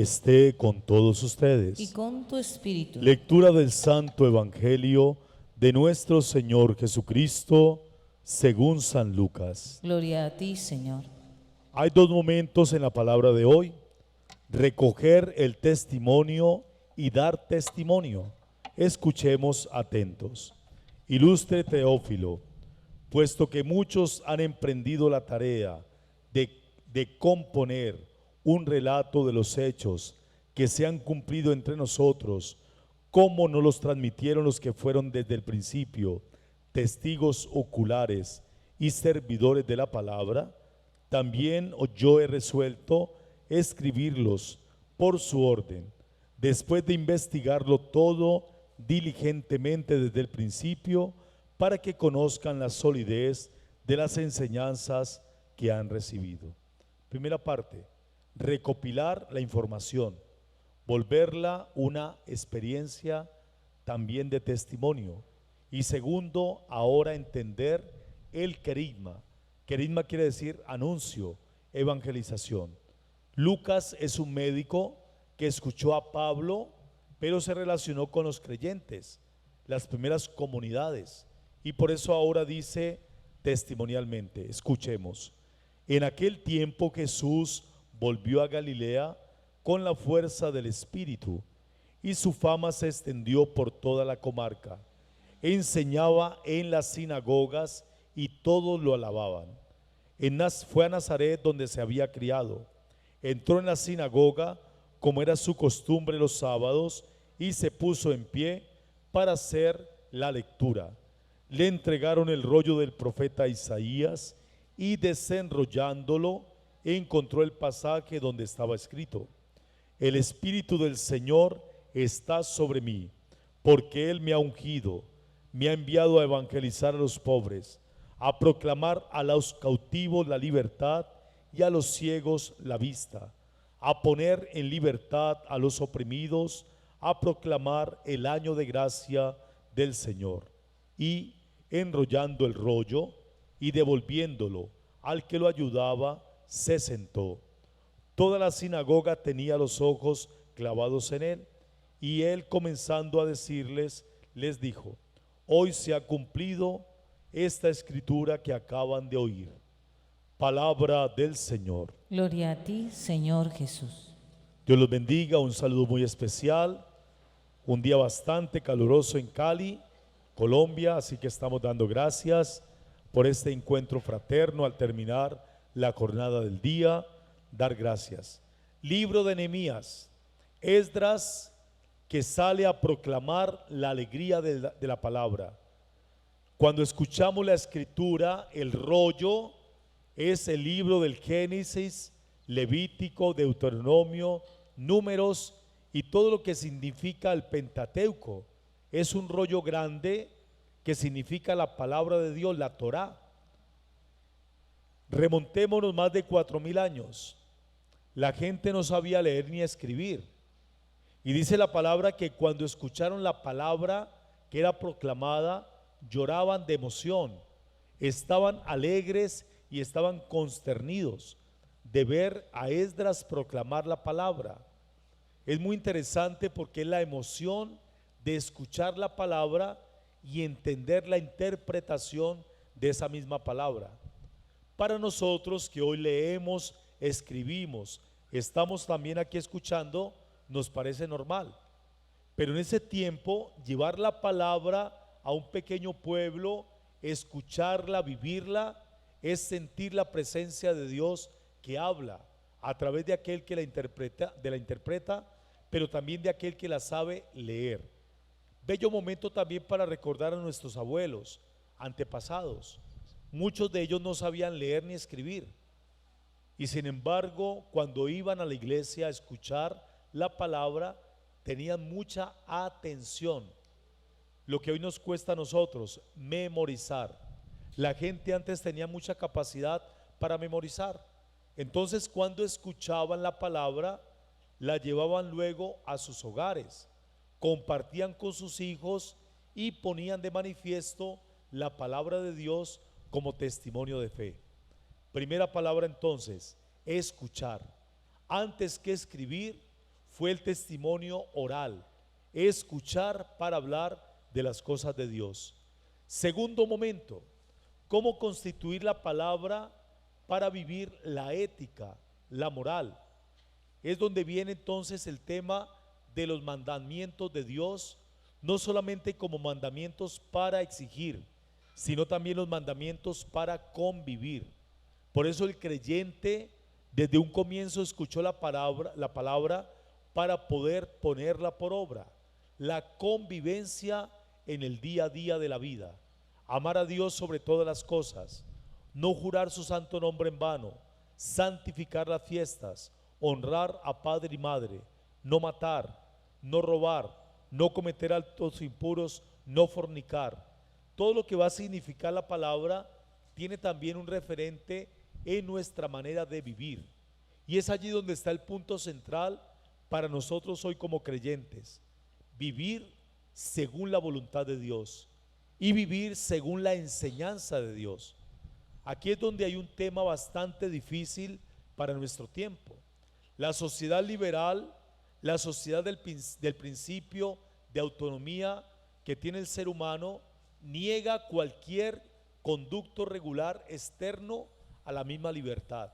esté con todos y ustedes. con tu espíritu. Lectura del Santo Evangelio de nuestro Señor Jesucristo según San Lucas. Gloria a ti, Señor. Hay dos momentos en la palabra de hoy: recoger el testimonio y dar testimonio. Escuchemos atentos. Ilustre Teófilo, puesto que muchos han emprendido la tarea de componer un relato de los hechos que se han cumplido entre nosotros, ¿cómo no los transmitieron los que fueron desde el principio testigos oculares y servidores de la palabra? También yo he resuelto escribirlos por su orden, después de investigarlo todo diligentemente desde el principio, para que conozcan la solidez de las enseñanzas que han recibido. Primera parte: recopilar la información, volverla una experiencia también de testimonio. Y segundo, ahora entender el querigma. Querigma quiere decir anuncio, evangelización. Lucas es un médico que escuchó a Pablo, pero se relacionó con los creyentes, las primeras comunidades, y por eso ahora dice testimonialmente. Escuchemos. En aquel tiempo Jesús volvió a Galilea con la fuerza del Espíritu, y su fama se extendió por toda la comarca. Enseñaba en las sinagogas y todos lo alababan. Fue a Nazaret, donde se había criado. Entró en la sinagoga, como era su costumbre los sábados, y se puso en pie para hacer la lectura. Le entregaron el rollo del profeta Isaías, y desenrollándolo encontró el pasaje donde estaba escrito: el Espíritu del Señor está sobre mí, porque Él me ha ungido, me ha enviado a evangelizar a los pobres, a proclamar a los cautivos la libertad y a los ciegos la vista, a poner en libertad a los oprimidos, a proclamar el año de gracia del Señor. Y enrollando el rollo y devolviéndolo al que lo ayudaba, se sentó. Toda la sinagoga tenía los ojos clavados en él, y él, comenzando a decirles, les dijo: hoy se ha cumplido esta escritura que acaban de oír. Palabra del Señor. Gloria a ti, Señor Jesús. Dios los bendiga. Un saludo muy especial. Un día bastante caluroso en Cali, Colombia, así que estamos dando gracias por este encuentro fraterno al terminar la jornada del día. Dar gracias. Libro de Nehemías. Esdras, que sale a proclamar la alegría de la palabra. Cuando escuchamos la escritura, el rollo es el libro del Génesis, Levítico, Deuteronomio, Números y todo lo que significa el Pentateuco. Es un rollo grande que significa la palabra de Dios, la Torá. Remontémonos más de 4000 años. La gente no sabía leer ni escribir. Y dice la palabra que cuando escucharon la palabra que era proclamada, lloraban de emoción, estaban alegres y estaban consternidos de ver a Esdras proclamar la palabra. Es muy interesante porque es la emoción de escuchar la palabra y entender la interpretación de esa misma palabra. Para nosotros que hoy leemos, escribimos, estamos también aquí escuchando, nos parece normal. Pero en ese tiempo, llevar la palabra a un pequeño pueblo, escucharla, vivirla, es sentir la presencia de Dios que habla a través de aquel que la interpreta, pero también de aquel que la sabe leer. Bello momento también para recordar a nuestros abuelos, antepasados. Muchos de ellos no sabían leer ni escribir, y sin embargo, cuando iban a la iglesia a escuchar la palabra, tenían mucha atención. Lo que hoy nos cuesta a nosotros, memorizar. La gente antes tenía mucha capacidad para memorizar. Entonces, cuando escuchaban la palabra, la llevaban luego a sus hogares, compartían con sus hijos y ponían de manifiesto la palabra de Dios como testimonio de fe. Primera palabra entonces, escuchar. Antes que escribir, fue el testimonio oral, escuchar para hablar de las cosas de Dios. Segundo momento, cómo constituir la palabra para vivir la ética, la moral. Es donde viene entonces el tema de los mandamientos de Dios, no solamente como mandamientos para exigir, sino también los mandamientos para convivir. Por eso el creyente desde un comienzo escuchó la palabra para poder ponerla por obra. La convivencia en el día a día de la vida. Amar a Dios sobre todas las cosas, no jurar su santo nombre en vano, santificar las fiestas, honrar a padre y madre, no matar, no robar, no cometer actos impuros, no fornicar. Todo lo que va a significar la palabra tiene también un referente en nuestra manera de vivir. Y es allí donde está el punto central para nosotros hoy como creyentes. Vivir según la voluntad de Dios y vivir según la enseñanza de Dios. Aquí es donde hay un tema bastante difícil para nuestro tiempo. La sociedad liberal, la sociedad del principio de autonomía que tiene el ser humano, niega cualquier conducto regular externo a la misma libertad.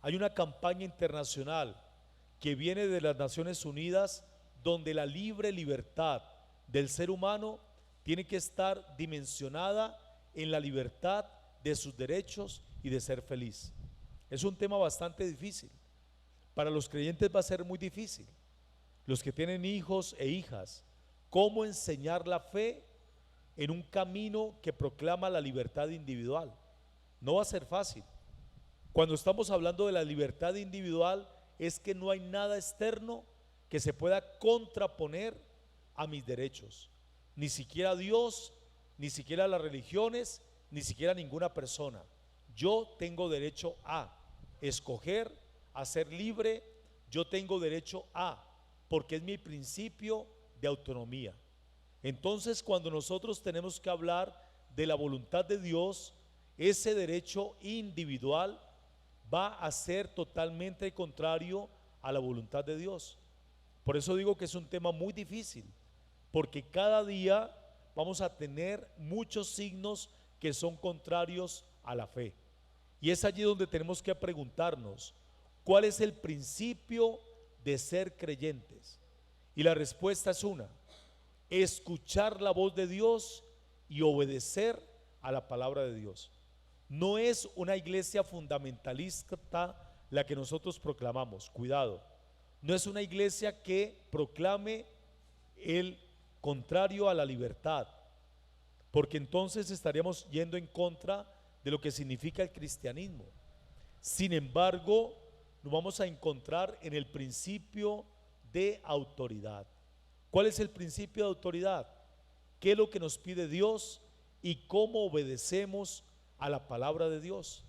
Hay una campaña internacional que viene de las Naciones Unidas donde la libre libertad del ser humano tiene que estar dimensionada en la libertad de sus derechos y de ser feliz. Es un tema bastante difícil. Para los creyentes va a ser muy difícil. Los que tienen hijos e hijas, ¿cómo enseñar la fe en un camino que proclama la libertad individual? No va a ser fácil. Cuando estamos hablando de la libertad individual, es que no hay nada externo que se pueda contraponer a mis derechos. Ni siquiera Dios, ni siquiera las religiones, ni siquiera ninguna persona. Yo tengo derecho a escoger, a ser libre. Yo tengo derecho a, porque es mi principio de autonomía. Entonces, cuando nosotros tenemos que hablar de la voluntad de Dios, ese derecho individual va a ser totalmente contrario a la voluntad de Dios. Por eso digo que es un tema muy difícil, porque cada día vamos a tener muchos signos que son contrarios a la fe. Y es allí donde tenemos que preguntarnos, ¿cuál es el principio de ser creyentes? Y la respuesta es una: escuchar la voz de Dios y obedecer a la palabra de Dios. No es una iglesia fundamentalista la que nosotros proclamamos, cuidado. No es una iglesia que proclame el contrario a la libertad, porque entonces estaríamos yendo en contra de lo que significa el cristianismo. Sin embargo, nos vamos a encontrar en el principio de autoridad. ¿Cuál es el principio de autoridad? ¿Qué es lo que nos pide Dios y cómo obedecemos a la palabra de Dios?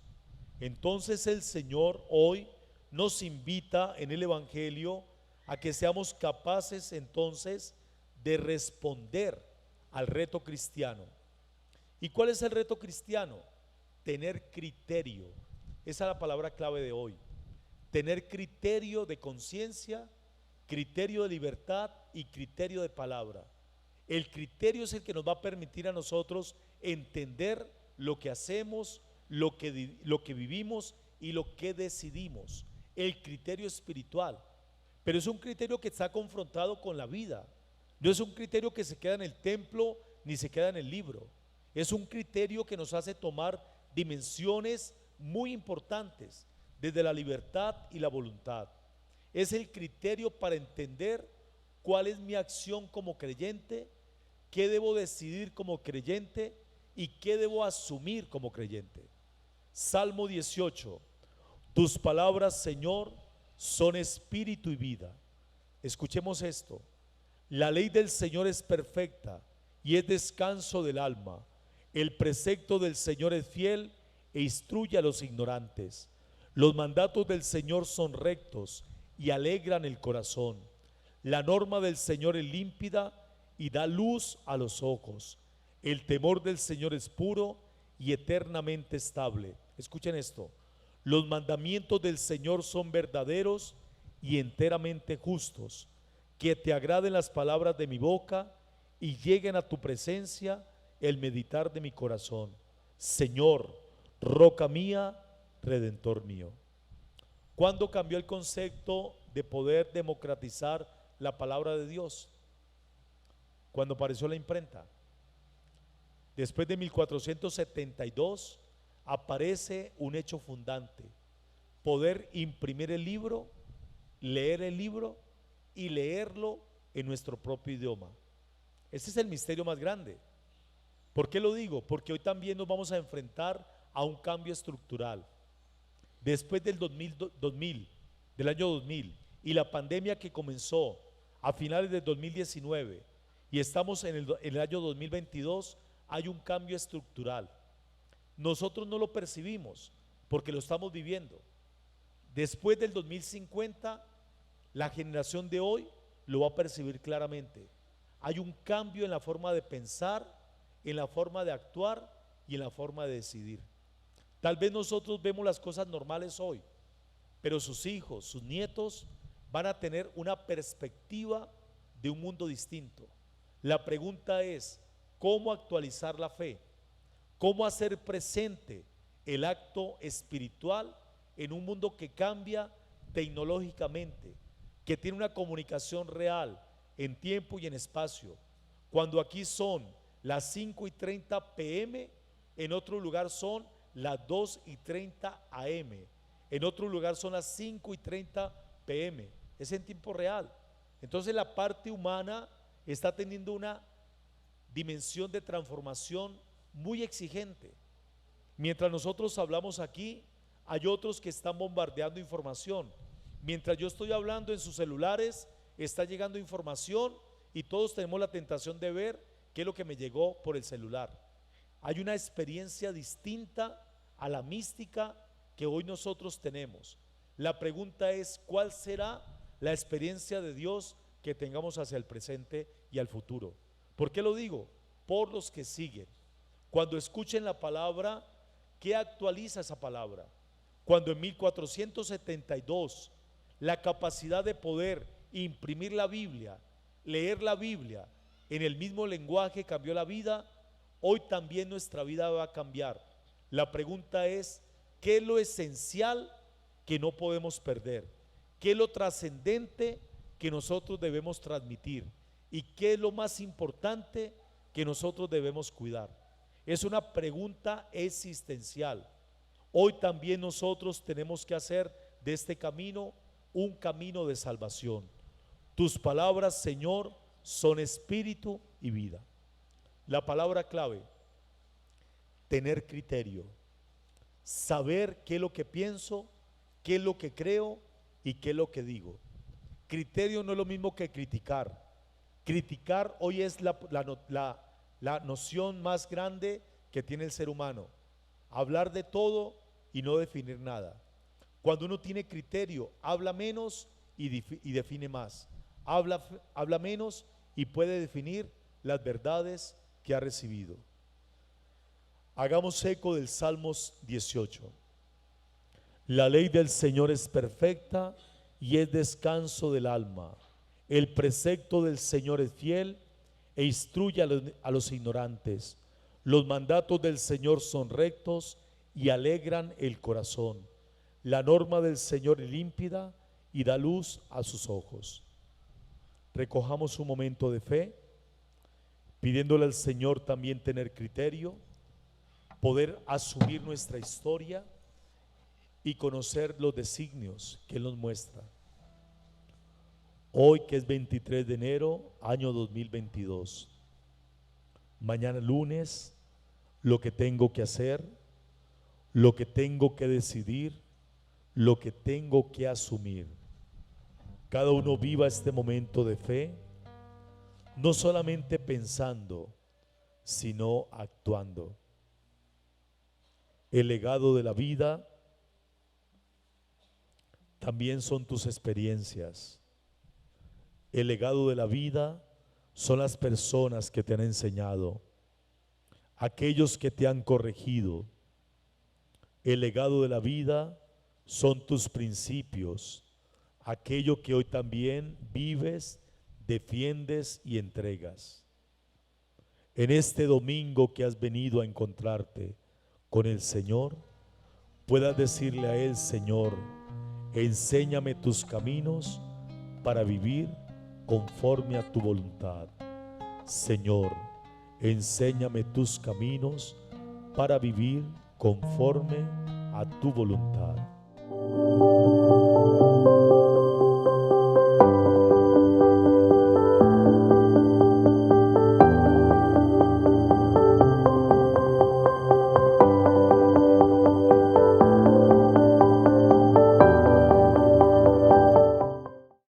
Entonces el Señor hoy nos invita en el Evangelio a que seamos capaces entonces de responder al reto cristiano. ¿Y cuál es el reto cristiano? Tener criterio. Esa es la palabra clave de hoy. Tener criterio de conciencia, criterio de libertad y criterio de palabra. El criterio es el que nos va a permitir a nosotros entender lo que hacemos, lo que vivimos y lo que decidimos. El criterio espiritual. Pero es un criterio que está confrontado con la vida. No es un criterio que se queda en el templo ni se queda en el libro. Es un criterio que nos hace tomar dimensiones muy importantes desde la libertad y la voluntad. Es el criterio para entender cuál es mi acción como creyente, qué debo decidir como creyente y qué debo asumir como creyente. Salmo 18: tus palabras, Señor, son espíritu y vida. Escuchemos esto: la ley del Señor es perfecta y es descanso del alma. El precepto del Señor es fiel e instruye a los ignorantes. Los mandatos del Señor son rectos y alegran el corazón. La norma del Señor es límpida y da luz a los ojos. El temor del Señor es puro y eternamente estable. Escuchen esto: los mandamientos del Señor son verdaderos y enteramente justos, que te agraden las palabras de mi boca y lleguen a tu presencia el meditar de mi corazón. Señor, roca mía, redentor mío. ¿Cuándo cambió el concepto de poder democratizar la palabra de Dios? Cuando apareció la imprenta. Después de 1472 aparece un hecho fundante: poder imprimir el libro, leer el libro y leerlo en nuestro propio idioma. Ese es el misterio más grande. ¿Por qué lo digo? Porque hoy también nos vamos a enfrentar a un cambio estructural. Después del 2000, del año 2000 y la pandemia que comenzó a finales del 2019 y estamos en el año 2022, hay un cambio estructural. Nosotros no lo percibimos porque lo estamos viviendo. Después del 2050, la generación de hoy lo va a percibir claramente. Hay un cambio en la forma de pensar, en la forma de actuar y en la forma de decidir. Tal vez nosotros vemos las cosas normales hoy, pero sus hijos, sus nietos van a tener una perspectiva de un mundo distinto. La pregunta es, ¿cómo actualizar la fe? ¿Cómo hacer presente el acto espiritual en un mundo que cambia tecnológicamente, que tiene una comunicación real en tiempo y en espacio? Cuando aquí son las 5:30 p.m., en otro lugar son las 2:30 a.m., en otro lugar son las 5:30 p.m., es en tiempo real. Entonces la parte humana está teniendo una dimensión de transformación muy exigente. Mientras nosotros hablamos aquí, hay otros que están bombardeando información. Mientras yo estoy hablando, en sus celulares está llegando información y todos tenemos la tentación de ver qué es lo que me llegó por el celular. Hay una experiencia distinta a la mística que hoy nosotros tenemos. La pregunta es, ¿cuál será la experiencia de Dios que tengamos hacia el presente y al futuro? ¿Por qué lo digo? Por los que siguen. Cuando escuchen la palabra, ¿qué actualiza esa palabra? Cuando en 1472 la capacidad de poder imprimir la Biblia, leer la Biblia en el mismo lenguaje cambió la vida, hoy también nuestra vida va a cambiar. La pregunta es, ¿qué es lo esencial que no podemos perder? ¿Qué es lo trascendente que nosotros debemos transmitir? ¿Y qué es lo más importante que nosotros debemos cuidar? Es una pregunta existencial. Hoy también nosotros tenemos que hacer de este camino un camino de salvación. Tus palabras, Señor, son espíritu y vida. La palabra clave: tener criterio, saber qué es lo que pienso, qué es lo que creo y qué es lo que digo. Criterio no es lo mismo que criticar. Criticar hoy es la noción más grande que tiene el ser humano: hablar de todo y no definir nada. Cuando uno tiene criterio, habla menos y define más. Habla menos y puede definir las verdades que ha recibido. Hagamos eco del Salmos 18. La ley del Señor es perfecta y es descanso del alma. El precepto del Señor es fiel e instruye a los ignorantes. Los mandatos del Señor son rectos y alegran el corazón. La norma del Señor es límpida y da luz a sus ojos. Recojamos un momento de fe, pidiéndole al Señor también tener criterio, poder asumir nuestra historia y conocer los designios que Él nos muestra. Hoy, que es 23 de enero, año 2022. Mañana lunes, lo que tengo que hacer, lo que tengo que decidir, lo que tengo que asumir. Cada uno viva este momento de fe, no solamente pensando, sino actuando. El legado de la vida también son tus experiencias. El legado de la vida son las personas que te han enseñado, aquellos que te han corregido. El legado de la vida son tus principios, aquello que hoy también vives, defiendes y entregas. En este domingo que has venido a encontrarte con el Señor, puedas decirle a Él: Señor, enséñame tus caminos para vivir conforme a tu voluntad. Señor, enséñame tus caminos para vivir conforme a tu voluntad.